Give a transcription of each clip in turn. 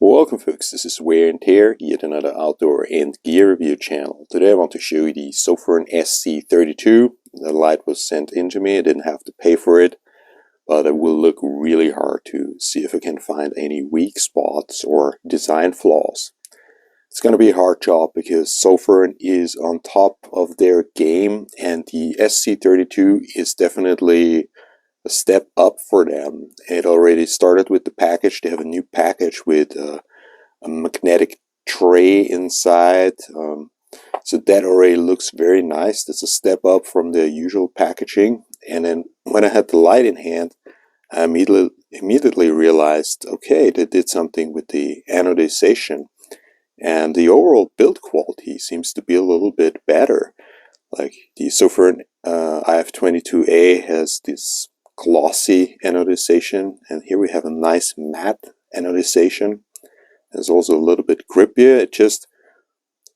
Welcome folks, this is Wear and Tear, yet another outdoor and gear review channel. Today I want to show you the Sofirn SC32. The light was sent in to me, I didn't have to pay for it, but I will look really hard to see if I can find any weak spots or design flaws. It's going to be a hard job because Sofirn is on top of their game and the SC32 is definitely a step up for them. It already started with the package. They have a new package with a magnetic tray inside, so that already looks very nice. That's a step up from the usual packaging. And then when I had the light in hand, I immediately realized, okay, they did something with the anodization, and the overall build quality seems to be a little bit better. Like the Sofirn IF22A has this glossy anodization, and here we have a nice matte anodization. It's also a little bit grippier. It just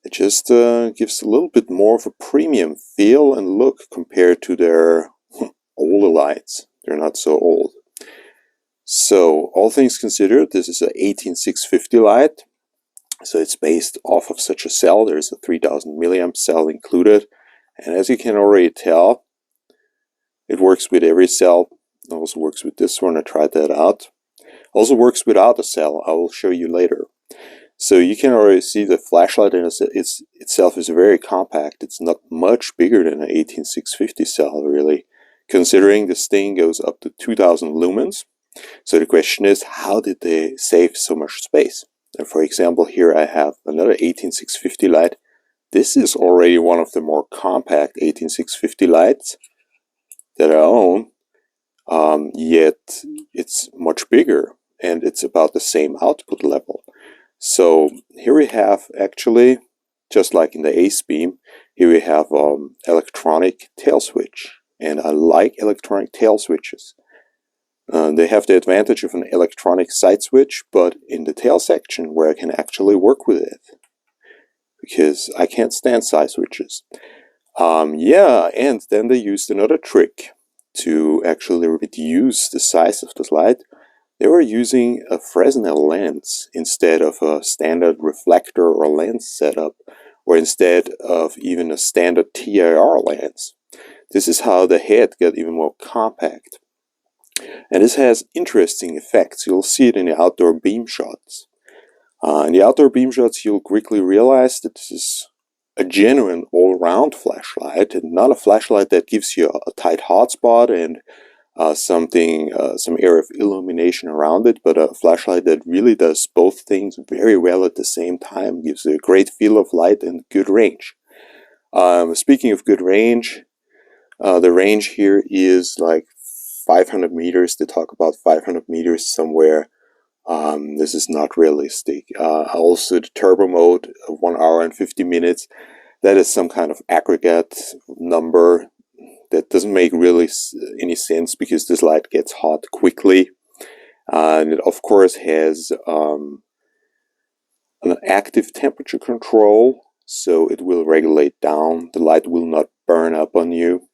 gives a little bit more of a premium feel and look compared to their older lights. They're not so old. So all things considered, this is a 18650 light. So it's based off of such a cell. There's a 3000 milliamp cell included, and as you can already tell, it works with every cell. It also works with this one. I tried that out. Also works without a cell. I will show you later. So you can already see the flashlight in itself is very compact. It's not much bigger than an 18650 cell, really, considering this thing goes up to 2000 lumens. So the question is, how did they save so much space? And for example, here I have another 18650 light. This is already one of the more compact 18650 lights that I own, yet it's much bigger and it's about the same output level. So here we have, actually, just like in the Ace Beam, here we have electronic tail switch, and I like electronic tail switches. They have the advantage of an electronic side switch, but in the tail section where I can actually work with it, because I can't stand side switches. Yeah, and then they used another trick to actually reduce the size of the light. They were using a Fresnel lens instead of a standard reflector or lens setup, or instead of even a standard TIR lens. This is how the head got even more compact. And this has interesting effects. You'll see it in the outdoor beam shots. In the outdoor beam shots, you'll quickly realize that this is a genuine all-round flashlight, and not a flashlight that gives you a tight hotspot and some area of illumination around it, but a flashlight that really does both things very well at the same time, gives a great feel of light and good range. Speaking of good range, the range here is like 500 meters. They talk about 500 meters somewhere. This is not realistic. Also the turbo mode of 1 hour and 50 minutes. That is some kind of aggregate number that doesn't make really any sense, because this light gets hot quickly. And it of course has an active temperature control, so it will regulate down. The light will not burn up on you.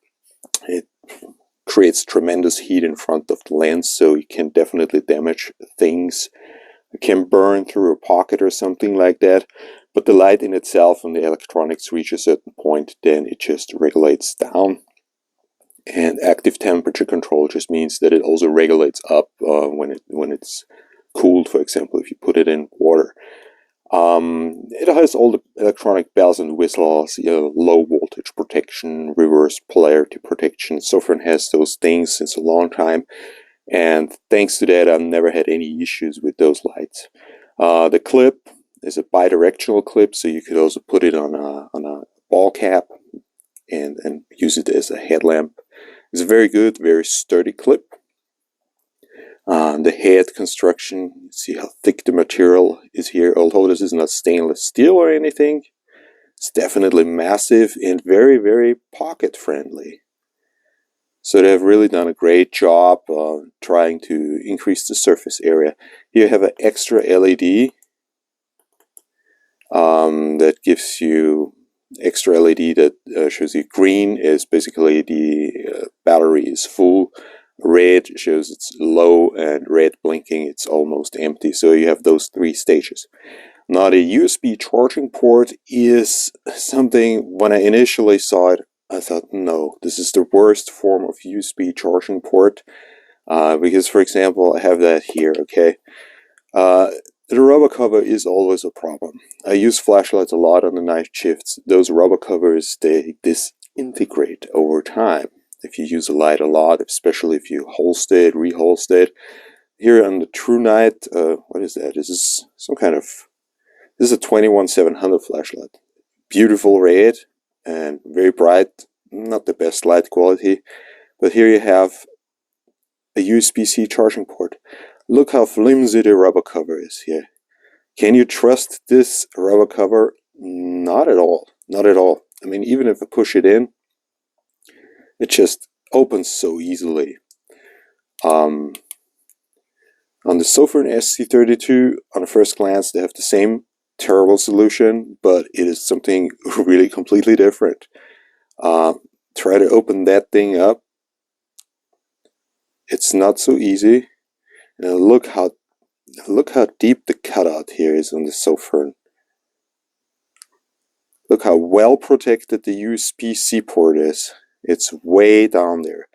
It creates tremendous heat in front of the lens, so you can definitely damage things. It can burn through a pocket or something like that. But the light in itself, when the electronics reach a certain point, then it just regulates down. And active temperature control just means that it also regulates up when it's cooled, for example, if you put it in water. It has all the electronic bells and whistles, low voltage protection, reverse polarity protection. Sofirn has those things since a long time, and thanks to that, I've never had any issues with those lights. The clip is a bidirectional clip, so you could also put it on a ball cap and use it as a headlamp. It's a very good, very sturdy clip. The head construction, see how thick the material is here. Although this is not stainless steel or anything, it's definitely massive and very, very pocket friendly. So they have really done a great job trying to increase the surface area. Here you have an extra LED that gives you extra LED that shows you green is basically the battery is full. Red shows it's low, and red blinking, it's almost empty. So you have those three stages. Now the USB charging port is something, when I initially saw it, I thought, no, this is the worst form of USB charging port. Because, for example, I have that here, okay? The rubber cover is always a problem. I use flashlights a lot on the night shifts. Those rubber covers, they disintegrate over time if you use a light a lot, especially if you holster it, reholster it. Here on the True Night, what is that? This is some kind of, this is a 21700 flashlight. Beautiful red and very bright, not the best light quality. But here you have a USB-C charging port. Look how flimsy the rubber cover is here. Can you trust this rubber cover? Not at all. Not at all. I mean, even if I push it in, it just opens so easily. On the Sofirn SC32, on a first glance, they have the same terrible solution, but it is something really completely different. Try to open that thing up. It's not so easy. Now look how deep the cutout here is on the Sofirn. Look how well protected the USB-C port is. It's way down there.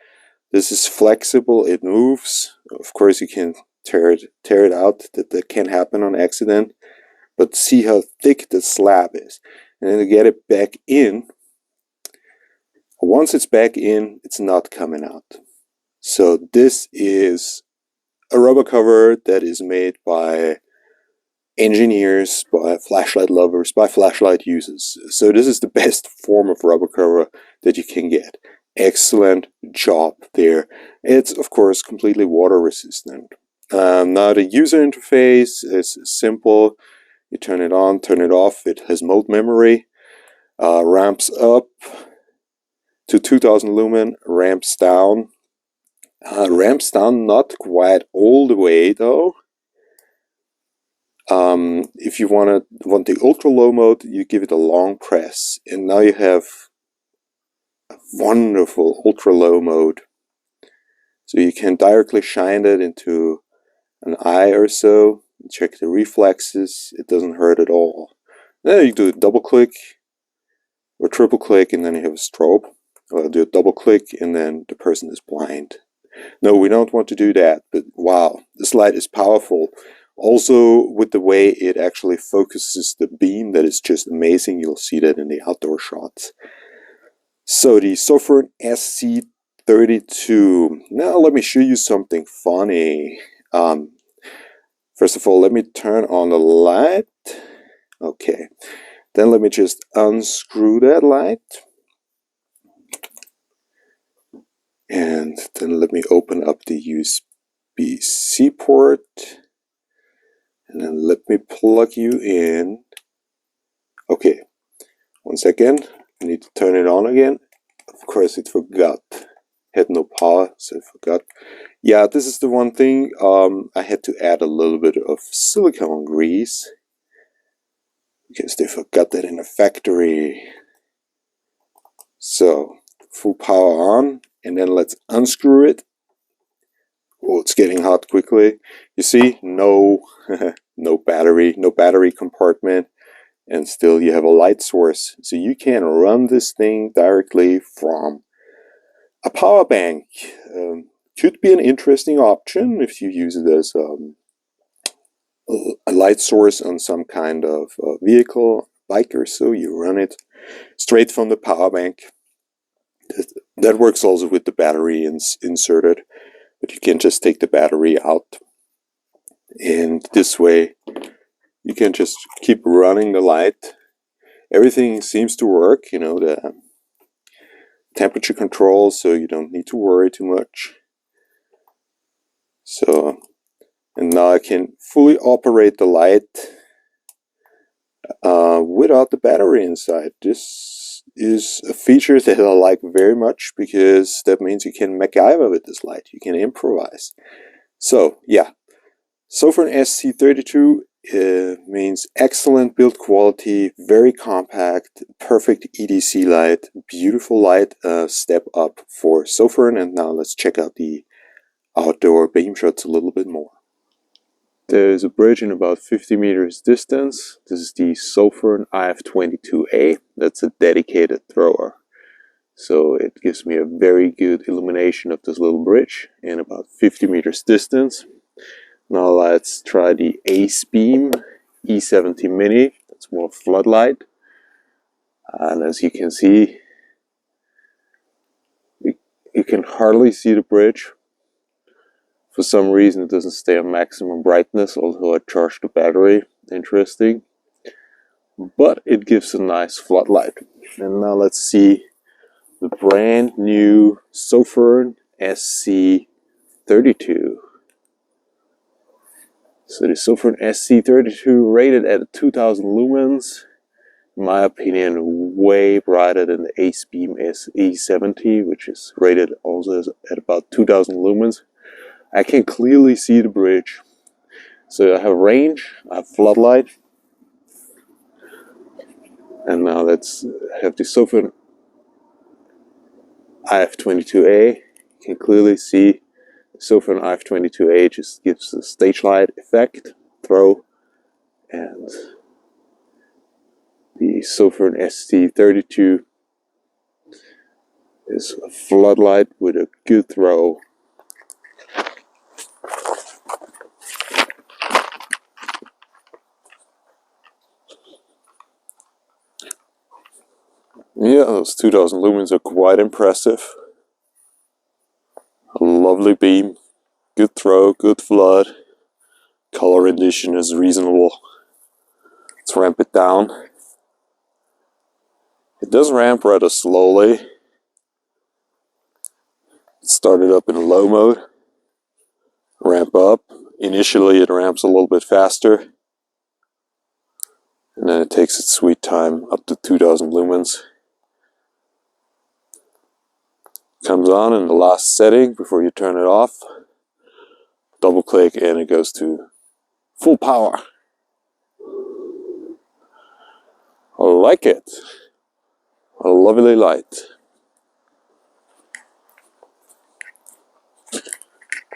This is flexible, it moves. Of course you can tear it out, that can happen on accident. But see how thick the slab is. And then to get it back in, once it's back in, it's not coming out. So this is a rubber cover that is made by engineers, by flashlight lovers, by flashlight users. So this is the best form of rubber cover that you can get. Excellent job there. It's of course completely water resistant. Now the user interface is simple. You turn it on, turn it off. It has mode memory. Ramps up to 2000 lumen, ramps down. Ramps down not quite all the way though. If you want the ultra low mode, you give it a long press, and now you have a wonderful ultra low mode. So you can directly shine it into an eye or so, check the reflexes. It doesn't hurt at all. Then you do a double click or triple click, and then you have a strobe. Or do a double click, and then the person is blind. No, we don't want to do that, but wow, this light is powerful. Also, with the way it actually focuses the beam, that is just amazing. You'll see that in the outdoor shots. So the Sofirn SC32. Now let me show you something funny. First of all, let me turn on the light. Okay, then let me just unscrew that light. And then let me open up the USB-C port. And then let me plug you in. Okay, one second. I need to turn it on again. Of course, it forgot. Had no power, so it forgot. Yeah, this is the one thing. I had to add a little bit of silicone grease because they forgot that in the factory. So, full power on, and then let's unscrew it. Oh, it's getting hot quickly. You see, no battery compartment, and still you have a light source. So you can run this thing directly from a power bank. Could be an interesting option if you use it as a light source on some kind of vehicle, bike or so. You run it straight from the power bank. That works also with the battery inserted. But you can just take the battery out, and this way you can just keep running the light. Everything seems to work, you know, the temperature control, so you don't need to worry too much. So, and now I can fully operate the light without the battery inside. This is a feature that I like very much, because that means you can MacGyver with this light. You can improvise. So yeah, Sofirn SC32 means excellent build quality, very compact, perfect EDC light, beautiful light. Step up for Sofirn. And now let's check out the outdoor beam shots a little bit more. There's a bridge in about 50 meters distance. This is the Sofirn IF22A. That's a dedicated thrower. So it gives me a very good illumination of this little bridge in about 50 meters distance. Now let's try the Ace Beam E70 Mini. That's more floodlight. And as you can see, you can hardly see the bridge. For some reason it doesn't stay on maximum brightness, although I charged the battery. Interesting. But it gives a nice floodlight. And now let's see the brand new Sofirn SC32. So the Sofirn SC32 rated at 2000 lumens. In my opinion, way brighter than the Ace Beam SE70, which is rated also at about 2000 lumens. I can clearly see the bridge. So I have range, I have floodlight. And now let's have the Sofirn IF22A. You can clearly see the Sofirn IF22A just gives a stage light effect, throw, and the Sofirn SC32 is a floodlight with a good throw. Yeah, those 2000 lumens are quite impressive. A lovely beam, good throw, good flood. Color rendition is reasonable. Let's ramp it down. It does ramp rather slowly. It started up in low mode. Ramp up. Initially it ramps a little bit faster. And then it takes its sweet time up to 2000 lumens. Comes on in the last setting before you turn it off. Double click and it goes to full power. I like it. A lovely light.